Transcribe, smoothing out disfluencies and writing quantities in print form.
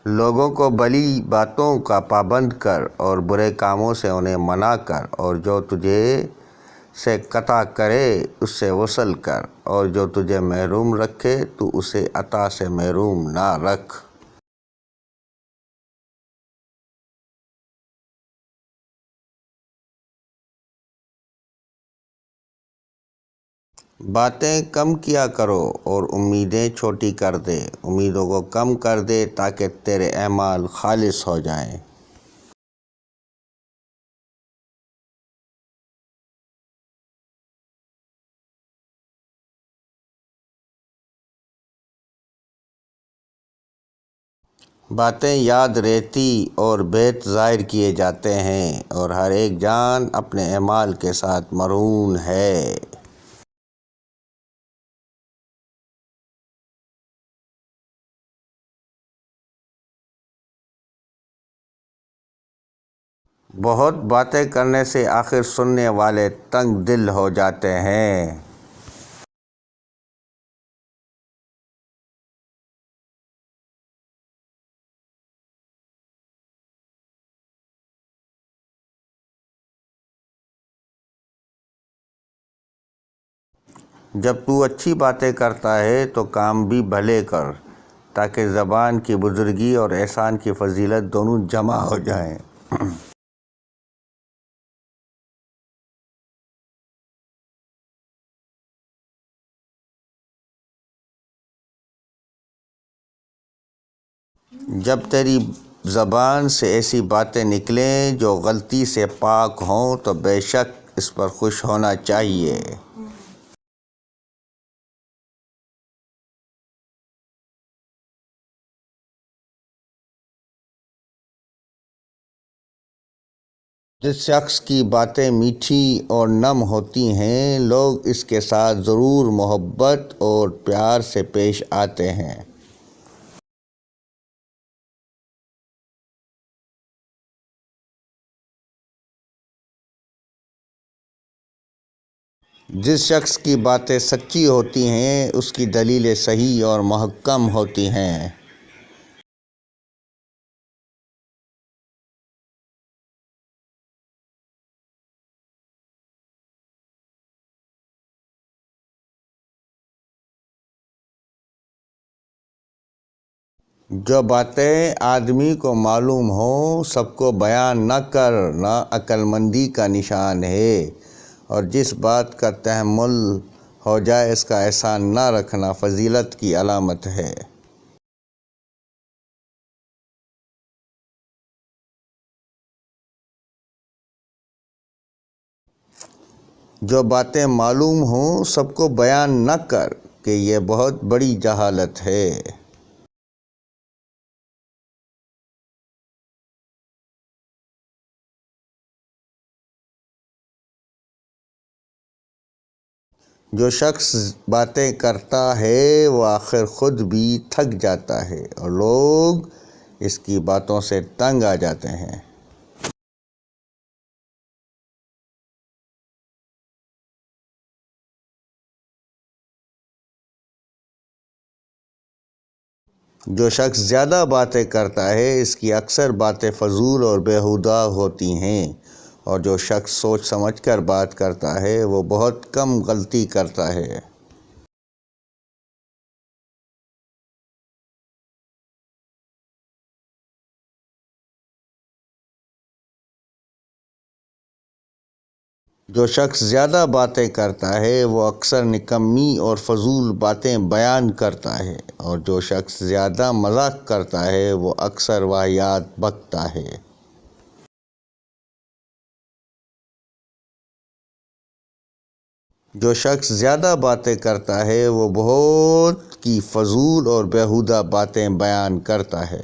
لوگوں کو بھلی باتوں کا پابند کر اور برے کاموں سے انہیں منع کر، اور جو تجھے سے قطع کرے اس سے وصل کر، اور جو تجھے محروم رکھے تو اسے عطا سے محروم نہ رکھ۔ باتیں کم کیا کرو اور امیدیں چھوٹی کر دے، امیدوں کو کم کر دے تاکہ تیرے اعمال خالص ہو جائیں۔ باتیں یاد رہتی اور بیت ظاہر کیے جاتے ہیں، اور ہر ایک جان اپنے اعمال کے ساتھ مرہون ہے۔ بہت باتیں کرنے سے آخر سننے والے تنگ دل ہو جاتے ہیں۔ جب تو اچھی باتیں کرتا ہے تو کام بھی بھلے کر، تاکہ زبان کی بزرگی اور احسان کی فضیلت دونوں جمع ہو جائیں۔ جب تیری زبان سے ایسی باتیں نکلیں جو غلطی سے پاک ہوں تو بے شک اس پر خوش ہونا چاہیے۔ جس شخص کی باتیں میٹھی اور نم ہوتی ہیں، لوگ اس کے ساتھ ضرور محبت اور پیار سے پیش آتے ہیں۔ جس شخص کی باتیں سچی ہوتی ہیں اس کی دلیلیں صحیح اور محکم ہوتی ہیں۔ جو باتیں آدمی کو معلوم ہوں سب کو بیان نہ کرنا عقل مندی کا نشان ہے، اور جس بات کا تحمل ہو جائے اس کا احسان نہ رکھنا فضیلت کی علامت ہے۔ جو باتیں معلوم ہوں سب کو بیان نہ کر کہ یہ بہت بڑی جہالت ہے۔ جو شخص باتیں کرتا ہے وہ آخر خود بھی تھک جاتا ہے، اور لوگ اس کی باتوں سے تنگ آ جاتے ہیں۔ جو شخص زیادہ باتیں کرتا ہے اس کی اکثر باتیں فضول اور بیہودہ ہوتی ہیں، اور جو شخص سوچ سمجھ کر بات کرتا ہے وہ بہت کم غلطی کرتا ہے۔ جو شخص زیادہ باتیں کرتا ہے وہ اکثر نکمی اور فضول باتیں بیان کرتا ہے، اور جو شخص زیادہ مذاق کرتا ہے وہ اکثر واہیات بکتا ہے۔ جو شخص زیادہ باتیں کرتا ہے وہ بہت کی فضول اور بیہودہ باتیں بیان کرتا ہے۔